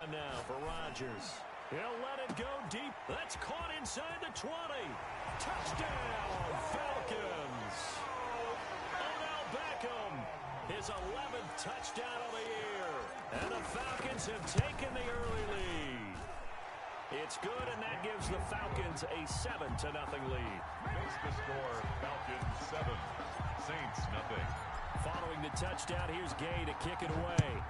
one now for Rodgers. He'll let it go deep. That's caught inside the 20. Touchdown, Falcons. Odell Beckham, his 11th touchdown of the year. And the Falcons have taken the early lead. It's good, and that gives the Falcons a 7-0 lead. Makes the score Falcons 7, Saints nothing. Following the touchdown, here's Gay to kick it away.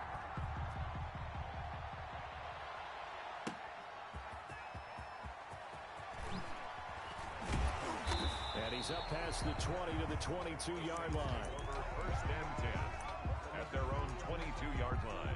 And he's up past the 20 to the 22-yard line. Over first and 10 at their own 22-yard line.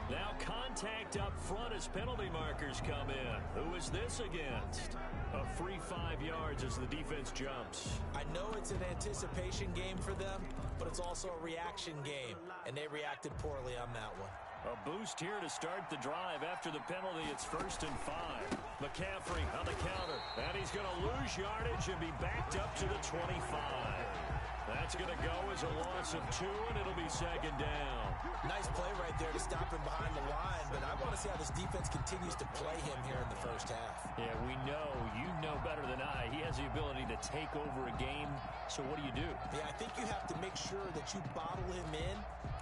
Now contact up front as penalty markers come in. Who is this against? A free 5 yards as the defense jumps. I know it's an anticipation game for them, but it's also a reaction game, and they reacted poorly on that one. A boost here to start the drive. After the penalty, it's 1st and 5. McCaffrey on the counter, and he's going to lose yardage and be backed up to the 25. That's going to go as a loss of 2, and it'll be 2nd down. Nice play right there to stop him behind the line, but I want to see how this defense continues to play him here in the first half. Yeah, we know. You know better than I. He has the ability to take over a game, so what do you do? Yeah, I think you have to make sure that you bottle him in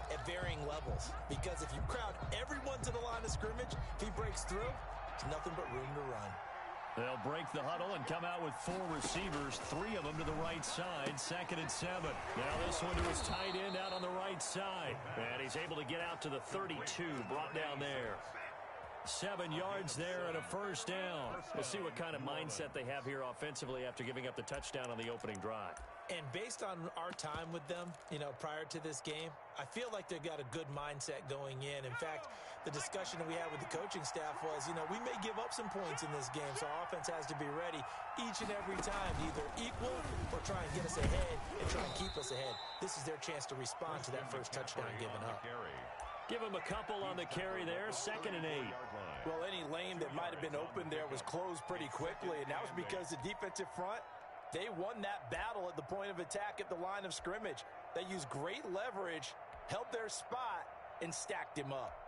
at varying levels, because if you crowd everyone to the line of scrimmage, if he breaks through, there's nothing but room to run. They'll break the huddle and come out with 4 receivers, 3 of them to the right side, 2nd and 7. Now this one to his tight end out on the right side. And he's able to get out to the 32, brought down there. 7 yards there and a 1st down. We'll see what kind of mindset they have here offensively after giving up the touchdown on the opening drive. And based on our time with them, prior to this game, I feel like they've got a good mindset going in. In fact, the discussion that we had with the coaching staff was, we may give up some points in this game, so our offense has to be ready each and every time to either equal or try and get us ahead and try and keep us ahead. This is their chance to respond to that first touchdown given up. Give him a couple on the carry there, 2nd and 8. Well, any lane that might have been open there was closed pretty quickly, and that was because the defensive front, they won that battle at the point of attack at the line of scrimmage. They used great leverage, held their spot, and stacked him up.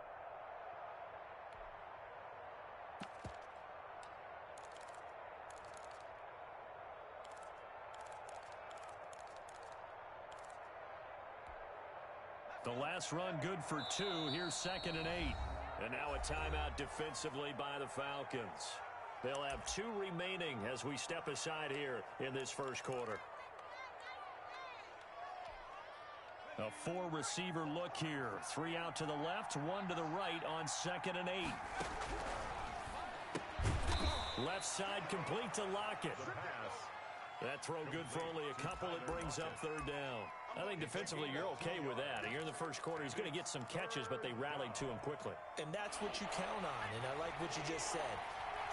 The last run good for 2. Here's 2nd and 8. And now a timeout defensively by the Falcons. They'll have 2 remaining as we step aside here in this first quarter. A 4-receiver look here. 3 out to the left, 1 to the right on 2nd and 8. Left side complete to Lockett. That throw good for only a couple. It brings up 3rd down. I think defensively you're okay with that. Here in the first quarter, he's going to get some catches, but they rallied to him quickly. And that's what you count on, and I like what you just said.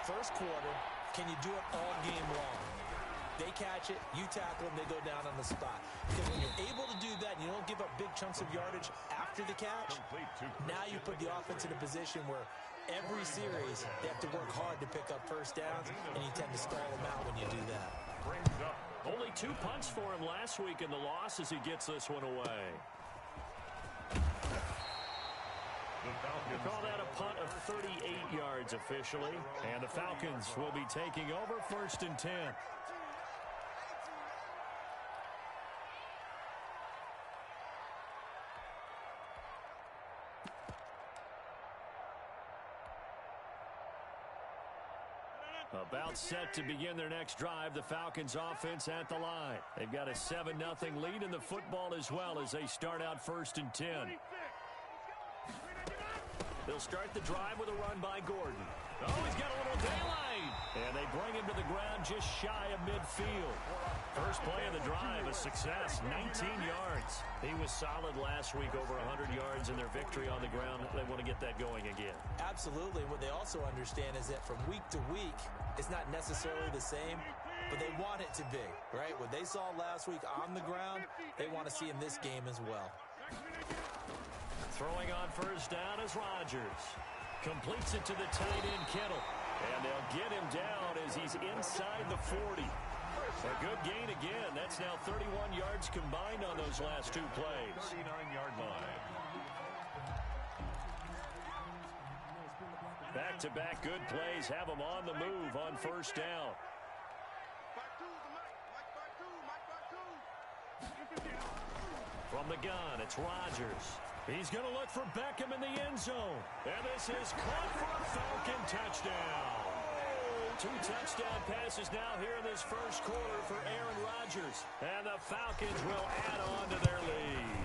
First quarter, can you do it all game long? They catch it, you tackle them, they go down on the spot. Because when you're able to do that and you don't give up big chunks of yardage after the catch, now you put the offense in a position where every series they have to work hard to pick up first downs, and you tend to stall them out when you do that. Only 2 punts for him last week in the loss as he gets this one away. We call that a punt of 38 yards officially. And the Falcons will be taking over 1st and 10. About set to begin their next drive. The Falcons offense at the line. They've got a 7-0 lead in the football as well as they start out 1st and 10. They'll start the drive with a run by Gordon. Oh, he's got a little daylight. And they bring him to the ground just shy of midfield. First play of the drive, a success, 19 yards. He was solid last week, over 100 yards in their victory on the ground. They want to get that going again. Absolutely. What they also understand is that from week to week, it's not necessarily the same. but they want it to be, right? What they saw last week on the ground, they want to see in this game as well. Throwing on first down is Rodgers. Completes it to the tight end, Kittle. And they'll get him down as he's inside the 40. A good gain again. That's now 31 yards combined on those last two plays. 39-yard line. Back-to-back good plays have him on the move on first down. From the gun, it's Rodgers. He's going to look for Beckham in the end zone. And this is caught for a Falcon touchdown. 2 touchdown passes now here in this first quarter for Aaron Rodgers. And the Falcons will add on to their lead.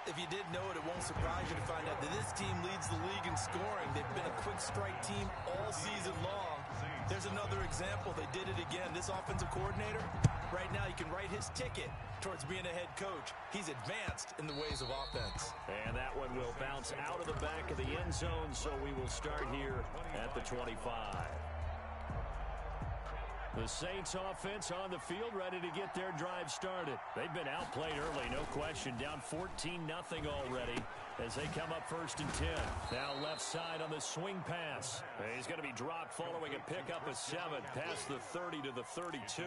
If you didn't know it, it won't surprise you to find out that this team leads the league in scoring. They've been a quick strike team all season long. There's another example. They did it again. This offensive coordinator, right now, you can write his ticket towards being a head coach. He's advanced in the ways of offense. And that one will bounce out of the back of the end zone, so we will start here at the 25. The Saints offense on the field, ready to get their drive started. They've been outplayed early, no question. Down 14-0 already as they come up first and 10. Now left side on the swing pass. He's going to be dropped following a pickup of 7 past the 30 to the 32.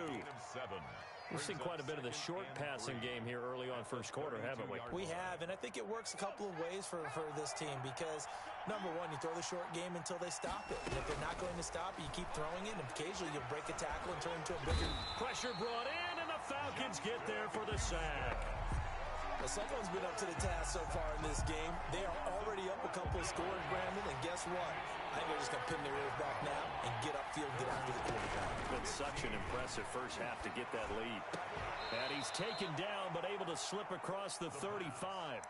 We've seen quite a bit of the short passing game here early on first quarter, haven't we? We have, and I think it works a couple of ways for this team because, number one, you throw the short game until they stop it. And if they're not going to stop it, you keep throwing it, and occasionally you'll break a tackle and turn into a bigger... Pressure brought in, and the Falcons get there for the sack. Well, someone's been up to the task so far in this game. They are already up a couple of scores, Brandon, and guess what? I think they're just going to pin their ears back now and get upfield, get after the quarterback. It's been such an impressive first half to get that lead. And he's taken down, but able to slip across the 35.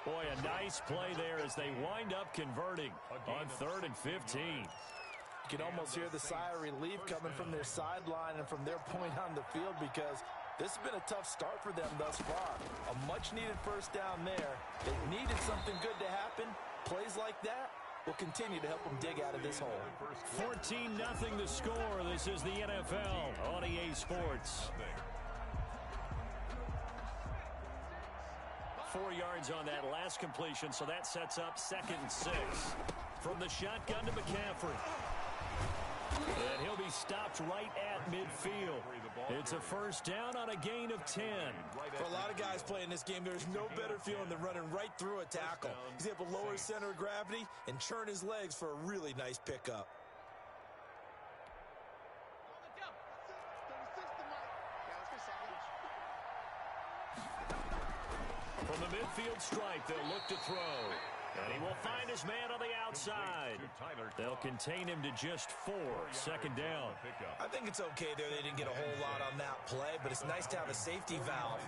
Boy, a nice play there as they wind up converting on 3rd and 15. You can almost hear the sigh of relief coming from their sideline and from their point on the field because this has been a tough start for them thus far. A much-needed first down there. They needed something good to happen. Plays like that will continue to help them dig out of this hole. 14-0 the score. This is the NFL on EA Sports. 4 yards on that last completion, so that sets up 2nd and 6. From the shotgun to McCaffrey. And he'll be stopped right at midfield. It's a first down on a gain of 10. For a lot of guys playing this game, there's no better feeling than running right through a tackle. He's able to lower his center of gravity and churn his legs for a really nice pickup. From the midfield stripe, they'll look to throw. And he will find his man on the outside. They'll contain him to just 4. 2nd down. I think it's okay there. They didn't get a whole lot on that play, but it's nice to have a safety valve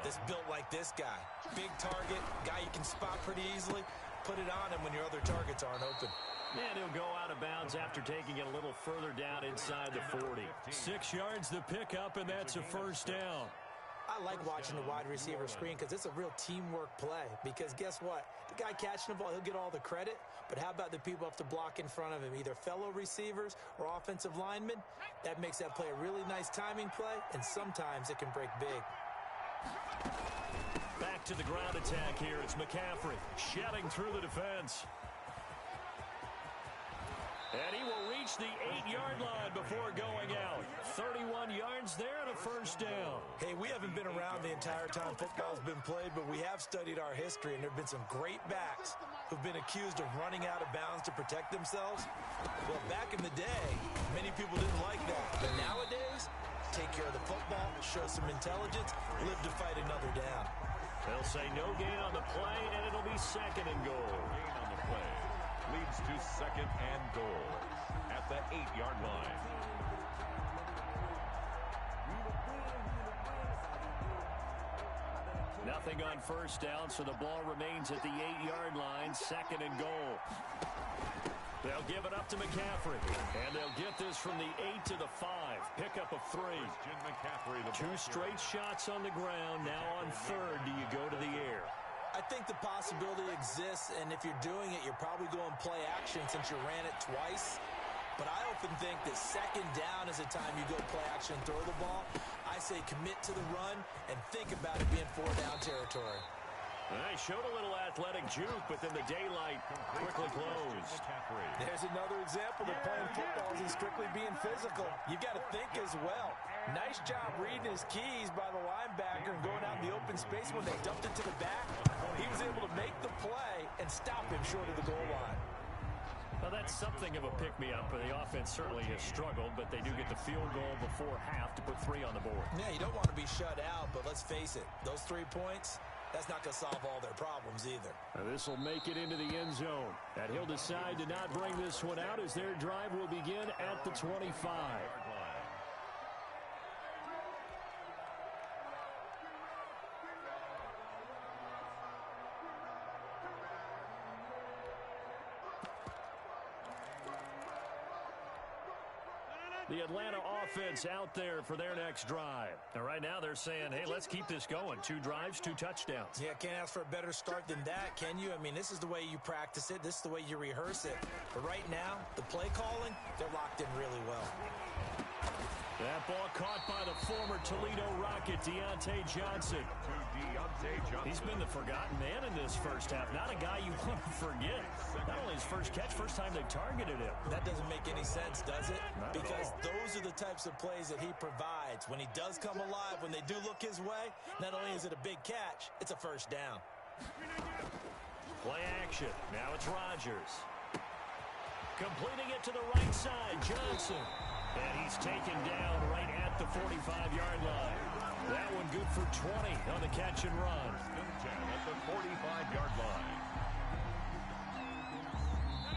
that's built like this guy. Big target, guy you can spot pretty easily. Put it on him when your other targets aren't open. And he'll go out of bounds after taking it a little further down inside the 40. 6 yards the pickup, and that's a first down. I like watching the wide receiver screen because it's a real teamwork play. Because guess what? The guy catching the ball, he'll get all the credit. But how about the people up to block in front of him, either fellow receivers or offensive linemen? That makes that play a really nice timing play, and sometimes it can break big. Back to the ground attack here. It's McCaffrey shedding through the defense. And he will reach the 8-yard line before going out. 31 yards there and a first down. Hey, we haven't been around the entire time football's been played, but we have studied our history, and there have been some great backs who've been accused of running out of bounds to protect themselves. Well, back in the day, many people didn't like that. But nowadays, take care of the football, show some intelligence, live to fight another down. They'll say no gain on the play, and it'll be 2nd and goal. Gain on the play leads to 2nd and goal at the 8-yard line. Nothing on first down, so the ball remains at the 8-yard line. 2nd and goal. They'll give it up to McCaffrey. And they'll get this from the 8 to the 5. Pickup of 3. 2 straight shots on the ground. Now on 3rd, do you go to the air? I think the possibility exists, and if you're doing it, you're probably going play action since you ran it twice. But I often think that second down is a time you go play action and throw the ball. I say commit to the run and think about it being 4-down territory. They showed a little athletic juke, but then the daylight quickly closed. There's another example that playing football isn't strictly being physical. You got to think as well. Nice job reading his keys by the linebacker and going out in the open space. When they dumped it to the back, he was able to make the play and stop him short of the goal line. Well, that's something of a pick-me-up. The offense certainly has struggled, but they do get the field goal before half to put 3 on the board. Yeah, you don't want to be shut out, but let's face it, those 3 points, that's not going to solve all their problems either. This will make it into the end zone. And he'll decide to not bring this one out as their drive will begin at the 25. The Atlanta offense out there for their next drive. And right now they're saying, hey, let's keep this going. 2 drives, 2 touchdowns. Yeah, can't ask for a better start than that, can you? I mean, this is the way you practice it. This is the way you rehearse it. But right now, the play calling, they're locked in really well. That ball caught by the former Toledo Rocket, Deontay Johnson. He's been the forgotten man in this first half. Not a guy you want to forget. Not only his first catch, first time they targeted him. That doesn't make any sense, does it? Because those are the types of plays that he provides. When he does come alive, when they do look his way, not only is it a big catch, it's a first down. Play action. Now it's Rodgers. Completing it to the right side, Johnson. And he's taken down right at the 45-yard line. That one good for 20 on the catch and run. At the 45-yard line.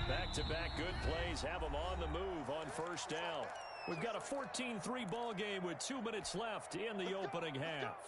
Back-to-back good plays have them on the move on first down. We've got a 14-3 ball game with 2 minutes left in the opening half.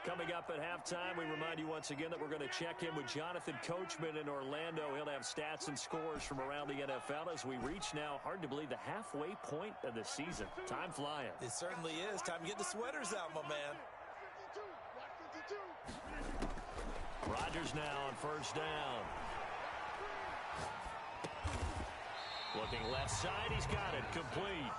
Coming up at halftime, we remind you once again that we're going to check in with Jonathan Coachman in Orlando. He'll have stats and scores from around the NFL as we reach now, hard to believe, the halfway point of the season. Time flying. It certainly is. Time to get the sweaters out, my man. Rodgers now on first down. Looking left side, he's got it. Complete.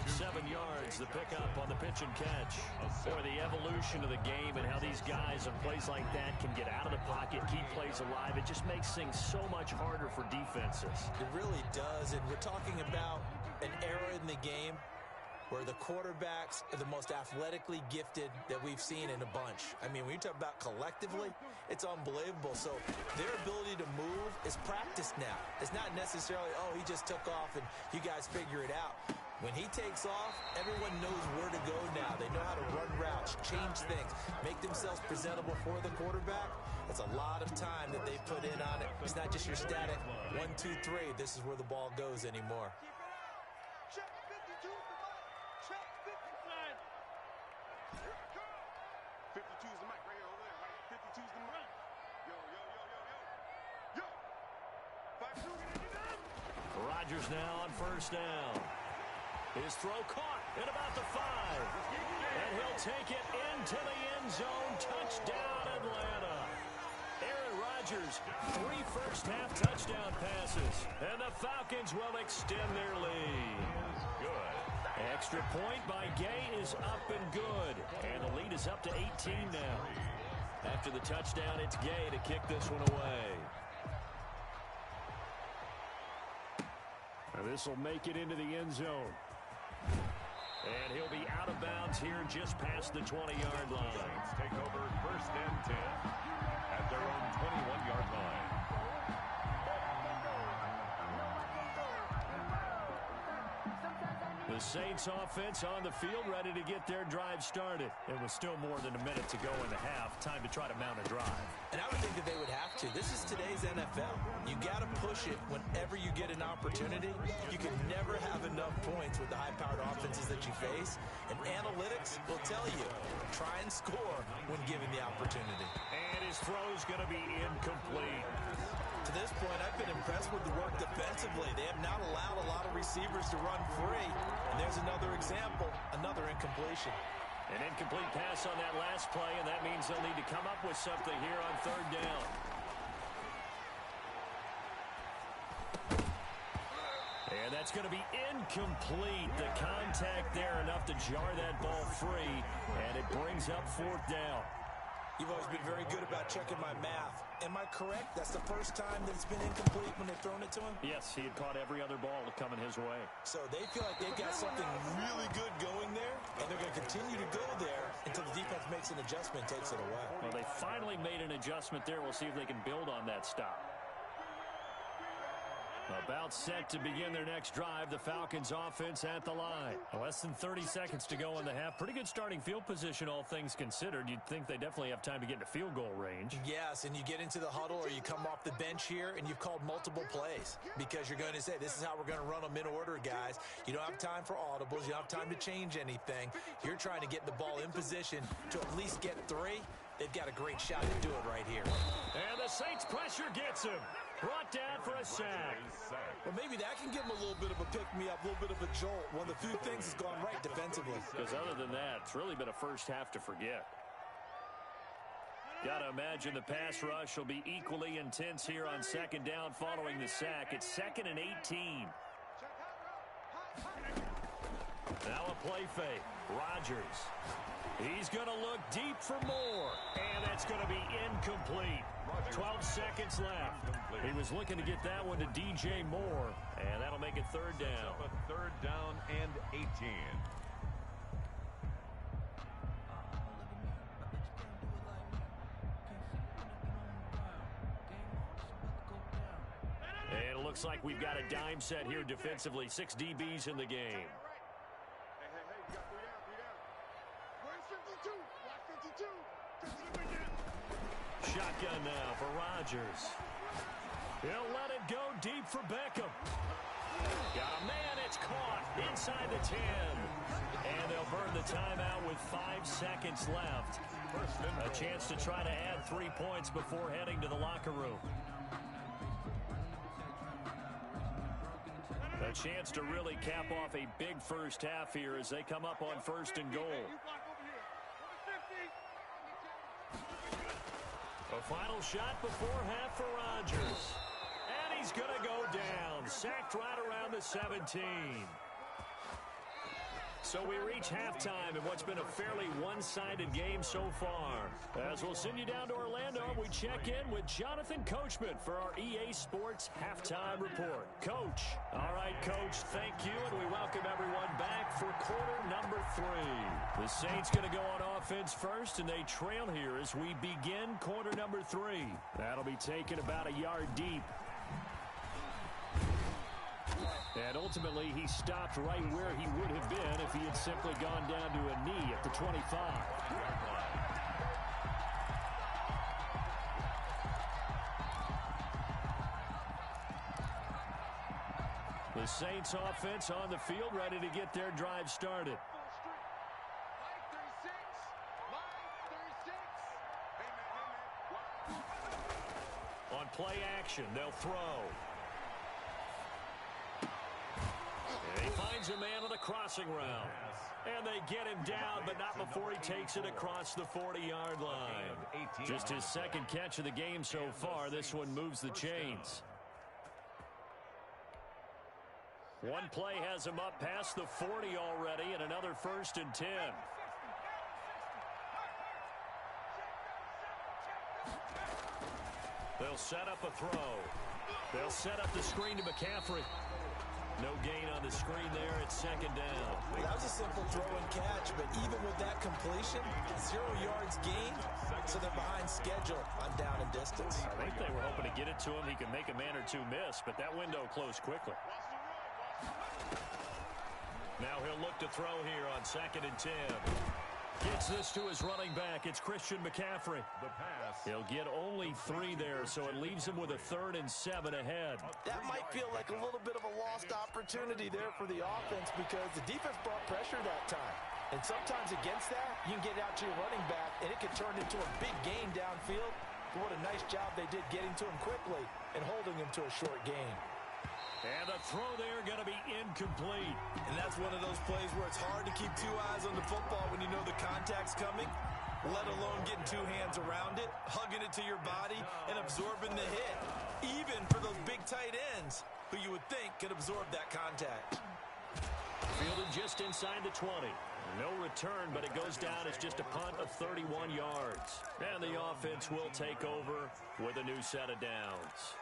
7 yards, the pickup on the pitch and catch. Boy, the evolution of the game and how these guys in plays like that can get out of the pocket, keep plays alive, it just makes things so much harder for defenses. It really does, and we're talking about an era in the game where the quarterbacks are the most athletically gifted that we've seen in a bunch. I mean, when you talk about collectively, it's unbelievable. So their ability to move is practiced now. It's not necessarily, oh, he just took off and you guys figure it out. When he takes off, everyone knows where to go now. They know how to run routes, change things, make themselves presentable for the quarterback. It's a lot of time that they put in on it. It's not just your static 1, 2, 3. This is where the ball goes anymore. Check 52 is the mic. Check 59. 52 is the mic right here over there, right? 52 is the mic. Yo, yo, yo, yo, yo. Yo. 5-2, get it done. Rodgers now on first down. His throw caught at about the 5. And he'll take it into the end zone. Touchdown, Atlanta. Aaron Rodgers, 3 first-half touchdown passes. And the Falcons will extend their lead. Good. Extra point by Gay is up and good. And the lead is up to 18 now. After the touchdown, it's Gay to kick this one away. And this will make it into the end zone. And he'll be out of bounds here just past the 20-yard line. Saints take over first and 10 at their own 21-yard line. The Saints offense on the field ready to get their drive started. It was still more than a minute to go in the half. Time to try to mount a drive. And I would think that they would have to. This is today's NFL. You got to push it whenever you get an opportunity. You can never have enough points with the high-powered offenses that you face. And analytics will tell you, try and score when given the opportunity. And his throw's going to be incomplete. To this point, I've been impressed with the work defensively. They have not allowed a lot of receivers to run free. And there's another example, another incompletion. An incomplete pass on that last play, and that means they'll need to come up with something here on third down. And that's going to be incomplete. The contact there enough to jar that ball free, and it brings up fourth down. You've always been very good about checking my math. Am I correct? That's the first time that it's been incomplete when they've thrown it to him? Yes, he had caught every other ball coming his way. So they feel like they've got something really good going there, and they're going to continue to go there until the defense makes an adjustment, takes it away. Well, they finally made an adjustment there. We'll see if they can build on that stop. About set to begin their next drive, the Falcons offense at the line. Less than 30 seconds to go in the half. Pretty good starting field position, all things considered. You'd think they definitely have time to get into field goal range. Yes, and you get into the huddle or you come off the bench here and you've called multiple plays because you're going to say, this is how we're going to run them in order, guys. You don't have time for audibles. You don't have time to change anything. You're trying to get the ball in position to at least get 3. They've got a great shot to do it right here. And the Saints pressure gets him. Brought down for a sack. Well, maybe that can give him a little bit of a pick-me-up, a little bit of a jolt. One of the few things that's gone right defensively. Because other than that, it's really been a first half to forget. Got to imagine the pass rush will be equally intense here on second down following the sack. It's 2nd and 18. Now a play fake. Rodgers. He's going to look deep for more. And that's going to be incomplete. 12 seconds left. He was looking to get that one to DJ Moore. And that'll make it third down. Third down and 18. And it looks like we've got a dime set here defensively. 6 DBs in the game. Shotgun now for Rodgers. He'll let it go deep for Beckham. Got a man, it's caught inside the 10. And they'll burn the timeout with 5 seconds left. A chance to try to add 3 points before heading to the locker room. A chance to really cap off a big first half here as they come up on 1st and goal. A final shot before half for Rodgers. And he's going to go down. Sacked right around the 17. So we reach halftime in what's been a fairly one-sided game so far. As we'll send you down to Orlando, we check in with Jonathan Coachman for our EA Sports Halftime Report. Coach. All right, Coach, thank you, and we welcome everyone back for quarter number 3. The Saints going to go on offense first, and they trail here as we begin quarter number 3. That'll be taken about a yard deep. And ultimately, he stopped right where he would have been if he had simply gone down to a knee at the 25. The Saints offense on the field, ready to get their drive started. On play action, they'll throw. And he finds a man on the crossing route. And they get him down, but not before he takes it across the 40-yard line. Just his second catch of the game so far. This one moves the chains. One play has him up past the 40 already, and another 1st and 10. They'll set up a throw. They'll set up the screen to McCaffrey. No gain on the screen there. It's 2nd down. Well, that was a simple throw and catch, but even with that completion, 0 yards gained, so they're behind schedule on down and distance. I think they were hoping to get it to him. He could make a man or 2 miss, but that window closed quickly. Now he'll look to throw here on 2nd and 10. Gets this to his running back. It's Christian McCaffrey. The pass. He'll get only 3 there, so it leaves him with a 3rd and 7 ahead. That might feel like a little bit of a lost opportunity there for the offense because the defense brought pressure that time. And sometimes against that, you can get out to your running back, and it could turn into a big gain downfield. But what a nice job they did getting to him quickly and holding him to a short gain. And the throw there going to be incomplete. And that's one of those plays where it's hard to keep two eyes on the football when you know the contact's coming, let alone getting two hands around it, hugging it to your body, and absorbing the hit. Even for those big tight ends who you would think could absorb that contact. Fielded just inside the 20. No return, but it goes down as just a punt of 31 yards. And the offense will take over with a new set of downs.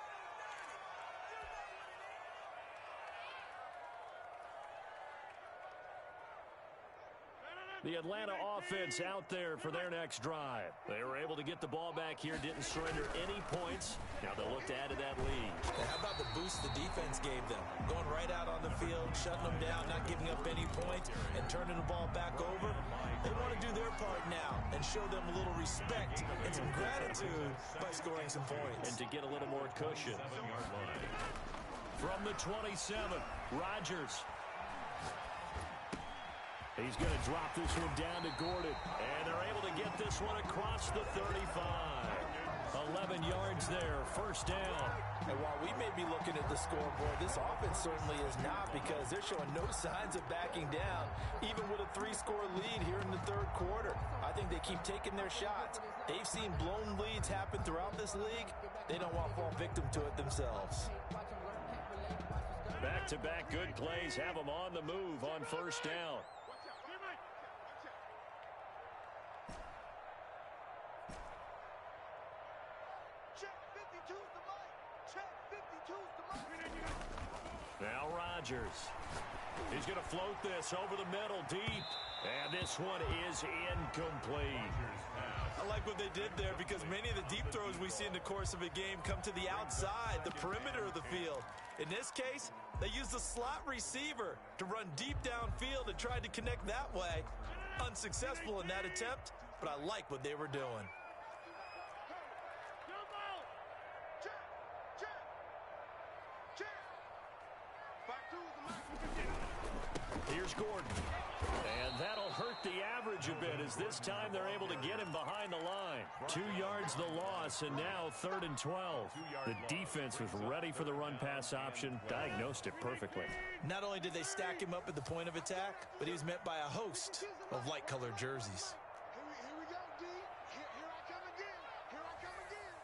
The Atlanta offense out there for their next drive. They were able to get the ball back here, didn't surrender any points. Now they'll look to add to that lead. And how about the boost the defense gave them? Going right out on the field, shutting them down, not giving up any points, and turning the ball back over. They want to do their part now and show them a little respect and some gratitude by scoring some points. And to get a little more cushion. From the 27, Rodgers. He's going to drop this one down to Gordon. And they're able to get this one across the 35. 11 yards there, first down. And while we may be looking at the scoreboard, this offense certainly is not, because they're showing no signs of backing down, even with a 3-score lead here in the third quarter. I think they keep taking their shots. They've seen blown leads happen throughout this league. They don't want to fall victim to it themselves. Back-to-back good plays have them on the move on first down. Now Rodgers. He's going to float this over the middle deep. And this one is incomplete. I like what they did there, because many of the deep throws we see in the course of a game come to the outside, the perimeter of the field. In this case, they used the slot receiver to run deep downfield and tried to connect that way. Unsuccessful in that attempt, but I like what they were doing. Here's Gordon. And that'll hurt the average a bit, as this time they're able to get him behind the line. 2 yards the loss, and now 3rd and 12. The defense was ready for the run-pass option, diagnosed it perfectly. Not only did they stack him up at the point of attack, but he was met by a host of light-colored jerseys. Here we go, D. Here I come again. Here I come again.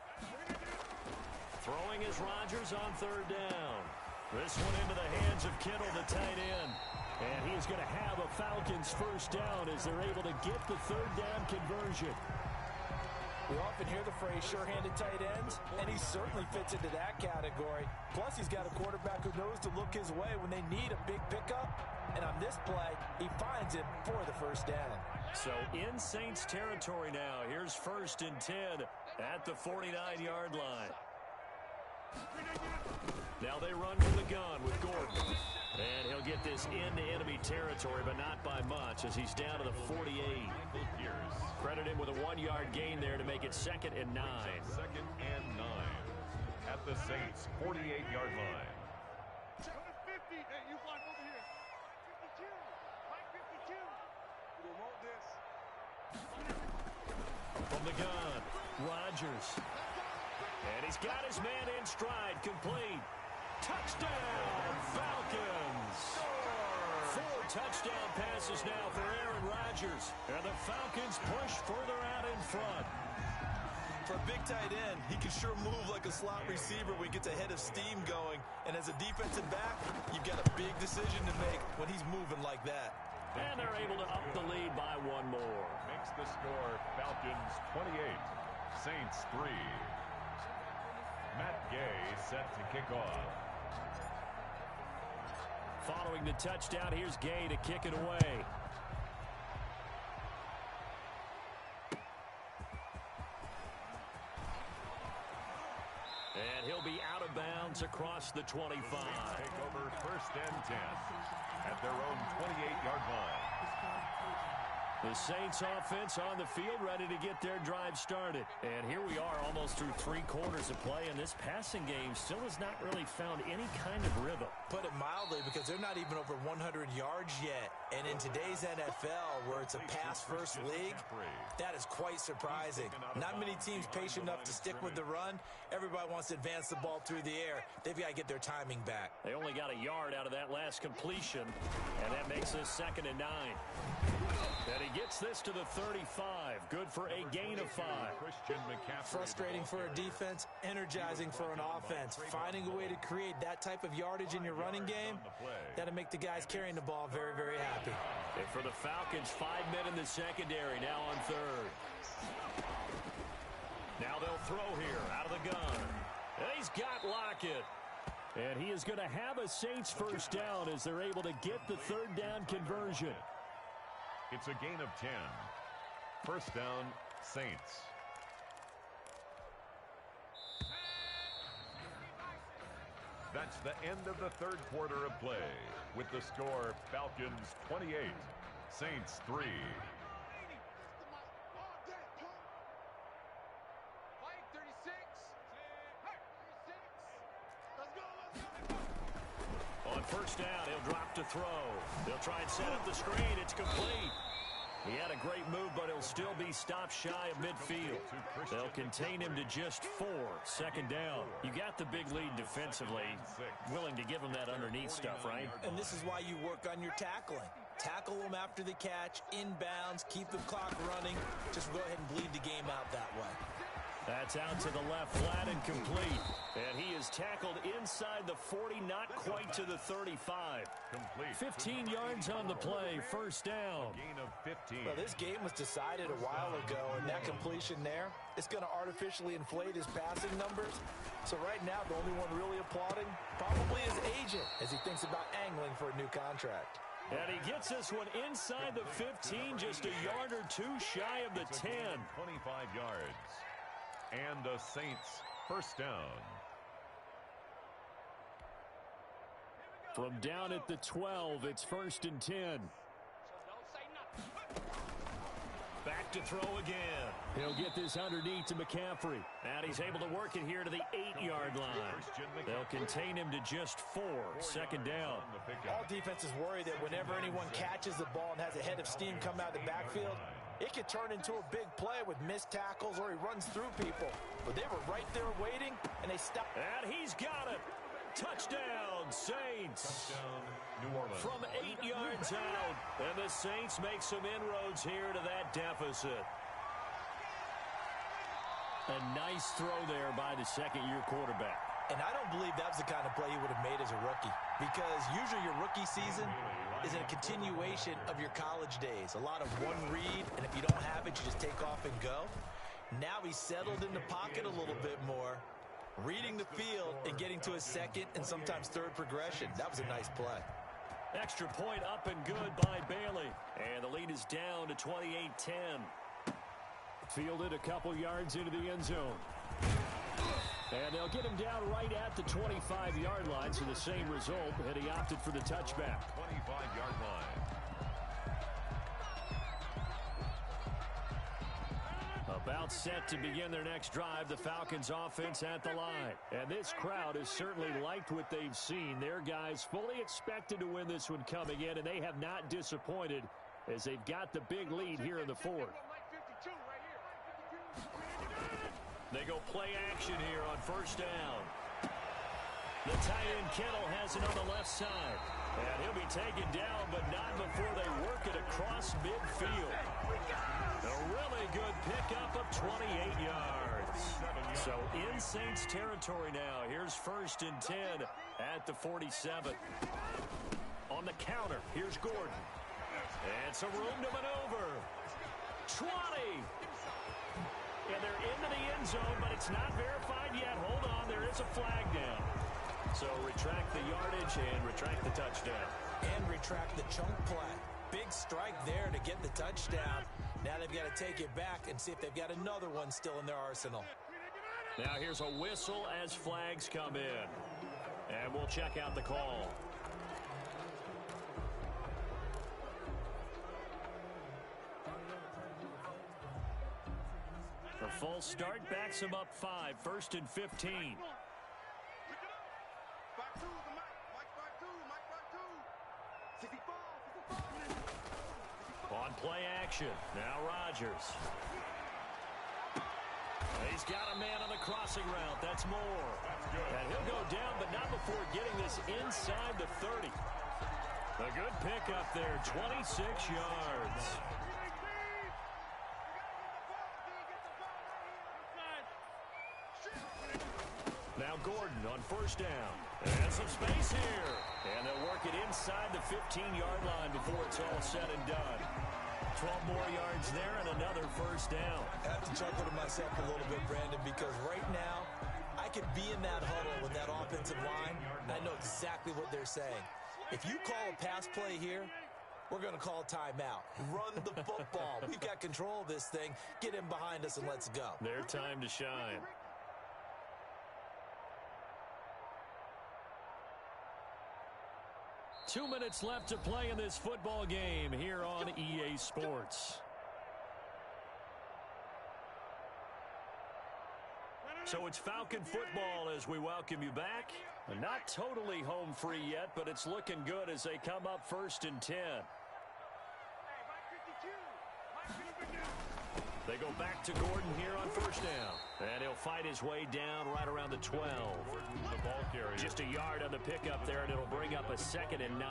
Throwing is Rodgers on 3rd down. This one into the hands of Kittle, the tight end. And he's going to have a Falcons first down as they're able to get the 3rd down conversion. We often hear the phrase sure-handed tight ends, and he certainly fits into that category. Plus, he's got a quarterback who knows to look his way when they need a big pickup. And on this play, he finds it for the first down. So in Saints territory now. Here's 1st and 10 at the 49-yard line. Now they run from the gun with Gordon. And he'll get this into enemy territory, but not by much, as he's down to the 48. Credit him with a 1-yard gain there to make it 2nd and 9. 2nd and 9 at the Saints' 48-yard line. 50. Hey, you block over here. 52. Mike 52. We want this. From the gun, Rodgers. And he's got his man in stride, complete. Touchdown, Falcons! 4 touchdown passes now for Aaron Rodgers. And the Falcons push further out in front. For a big tight end, he can sure move like a slot receiver when he gets a head of steam going. And as a defensive back, you've got a big decision to make when he's moving like that. And they're able to up the lead by 1 more. Makes the score Falcons 28, Saints 3. Matt Gay set to kick off. Following the touchdown, here's Gay to kick it away. And he'll be out of bounds across the 25. Take over 1st and 10 at their own 28-yard line. The Saints offense on the field, ready to get their drive started. And here we are almost through 3 quarters of play, and this passing game still has not really found any kind of rhythm. Put it mildly, because they're not even over 100 yards yet. And in today's NFL, where it's a pass-first league, that is quite surprising. Not many teams patient enough to stick with the run. Everybody wants to advance the ball through the air. They've got to get their timing back. They only got a yard out of that last completion, and that makes this 2nd and 9. And he gets this to the 35. Good for a gain of 5. Frustrating for a defense, energizing for an offense. Finding a way to create that type of yardage in your running game, that'll make the guys carrying the ball very, very happy. And for the Falcons, 5 men in the secondary, now on 3rd. Now they'll throw here out of the gun. And he's got Lockett. And he is going to have a Saints first down as they're able to get the 3rd down conversion. It's a gain of 10. First down, Saints. That's the end of the 3rd quarter of play. With the score, Falcons 28, Saints 3. On first down, he'll drop to throw. They'll try and set up the screen. It's complete. He had a great move, but he'll still be stopped shy of midfield. They'll contain him to just 4. 2nd down. You got the big lead defensively. Willing to give him that underneath stuff, right? And this is why you work on your tackling. Tackle them after the catch, inbounds, keep the clock running. Just go ahead and bleed the game out that way. That's out to the left, flat and complete. And he is tackled inside the 40, not quite to the 35. Complete. 15 yards on the play, first down. Gain of 15. Well, this game was decided a while ago, and that completion there, it's going to artificially inflate his passing numbers. So right now, the only one really applauding probably his agent as he thinks about angling for a new contract. And he gets this one inside the 15, just a yard or 2 shy of the 10. 25 yards. And the Saints first down. From down at the 12, it's 1st and 10. Back to throw again. He'll get this underneath to McCaffrey. And he's able to work it here to the 8-yard line. They'll contain him to just 4. 2nd down. All defenses worry that whenever anyone catches the ball and has a head of steam come out of the backfield, it could turn into a big play with missed tackles or he runs through people. But they were right there waiting, and they stopped. And he's got it. Touchdown, Saints. Touchdown, New Orleans. From 8 yards out. And the Saints make some inroads here to that deficit. A nice throw there by the 2nd-year quarterback. And I don't believe that was the kind of play he would have made as a rookie. Because usually your rookie season is a continuation of your college days. A lot of one read, and if you don't have it, you just take off and go. Now he's settled in the pocket a little bit more, reading the field and getting to his 2nd and sometimes 3rd progression. That was a nice play. Extra point up and good by Bailey. And the lead is down to 28-10. Fielded a couple yards into the end zone. And they'll get him down right at the 25-yard line, so the same result, and he opted for the touchback. 25-yard line. About set to begin their next drive, the Falcons offense at the line. And this crowd has certainly liked what they've seen. Their guys fully expected to win this one coming in, and they have not disappointed as they've got the big lead here in the 4th. They go play action here on first down. The tight end Kittle has it on the left side. And he'll be taken down, but not before they work it across midfield. A really good pickup of 28 yards. So in Saints territory now. Here's 1st and 10 at the 47. On the counter, here's Gordon. And some room to maneuver. 20. And they're into the end zone, but it's not verified yet. Hold on, there is a flag down. So retract the yardage and retract the touchdown. And retract the chunk play. Big strike there to get the touchdown. Now they've got to take it back and see if they've got another one still in their arsenal. Now here's a whistle as flags come in. And we'll check out the call. A full start backs him up 5, 1st and 15. Pick it up. 5-2 is the Mike. Mike 5-2. Mike 5-2. 65. On play action. Now Rodgers. He's got a man on the crossing route. That's Moore. And he'll go down, but not before getting this inside the 30. A good pickup there, 26 yards. Now Gordon on 1st down. And some space here. And they'll work it inside the 15-yard line before it's all said and done. 12 more yards there and another 1st down. I have to chuckle to myself a little bit, Brandon, because right now I could be in that huddle with that offensive line. I know exactly what they're saying. If you call a pass play here, we're going to call a timeout. Run the football. We've got control of this thing. Get in behind us and let's go. Their time to shine. Two minutes left to play in this football game here on EA Sports. So it's Falcon football as we welcome you back. Not totally home free yet, but it's looking good as they come up 1st and 10. They go back to Gordon here on 1st down. And he'll fight his way down right around the 12. The ball carrier. Just a yard on the pickup there, and it'll bring up a 2nd and 9.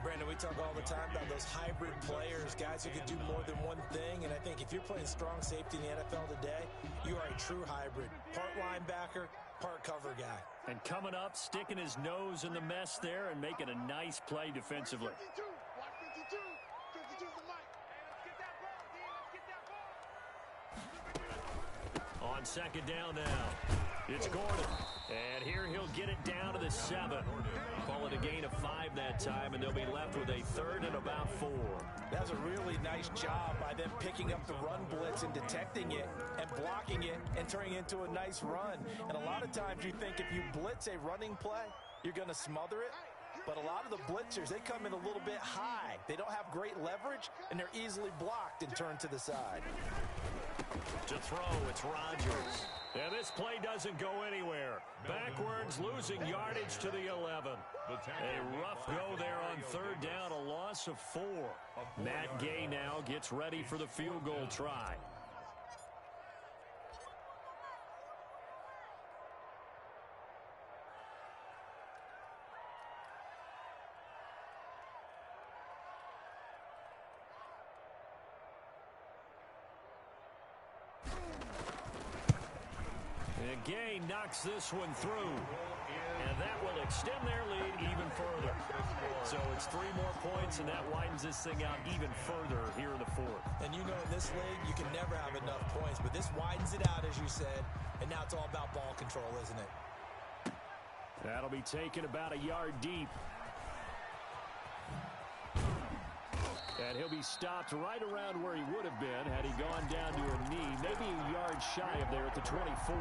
Brandon, we talk all the time about those hybrid players, guys who can do more than one thing. And I think if you're playing strong safety in the NFL today, you are a true hybrid. Part linebacker, part cover guy. And coming up, sticking his nose in the mess there and making a nice play defensively. Watch 52. 52 is the Mike. Hey, let's get that ball, D. Let's get that ball. On 2nd down now, it's Gordon. And here he'll get it down to the 7. Call it a gain of 5 that time, and they'll be left with a 3rd and about 4. That was a really nice job by them picking up the run blitz and detecting it and blocking it and turning it into a nice run. And a lot of times you think if you blitz a running play, you're going to smother it. But a lot of the blitzers, they come in a little bit high. They don't have great leverage, and they're easily blocked and turned to the side. To throw, it's Rodgers. And this play doesn't go anywhere. Backwards, losing yardage to the 11. A rough go there on 3rd down, a loss of 4. Matt Gay now gets ready for the field goal try. Gay knocks this one through, and that will extend their lead even further. So it's 3 more points, and that widens this thing out even further here in the 4th. And you know in this league, you can never have enough points, but this widens it out, as you said, and now it's all about ball control, isn't it? That'll be taken about a yard deep. And he'll be stopped right around where he would have been had he gone down to a knee, maybe a yard shy of there at the 24.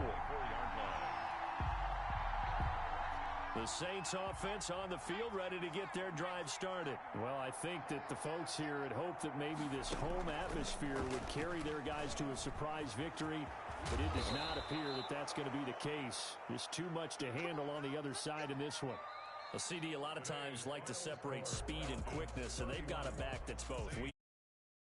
The Saints offense on the field ready to get their drive started. Well, I think that the folks here had hoped that maybe this home atmosphere would carry their guys to a surprise victory, but it does not appear that that's going to be the case. There's too much to handle on the other side in this one. A CD a lot of times like to separate speed and quickness, and they've got a back that's both. We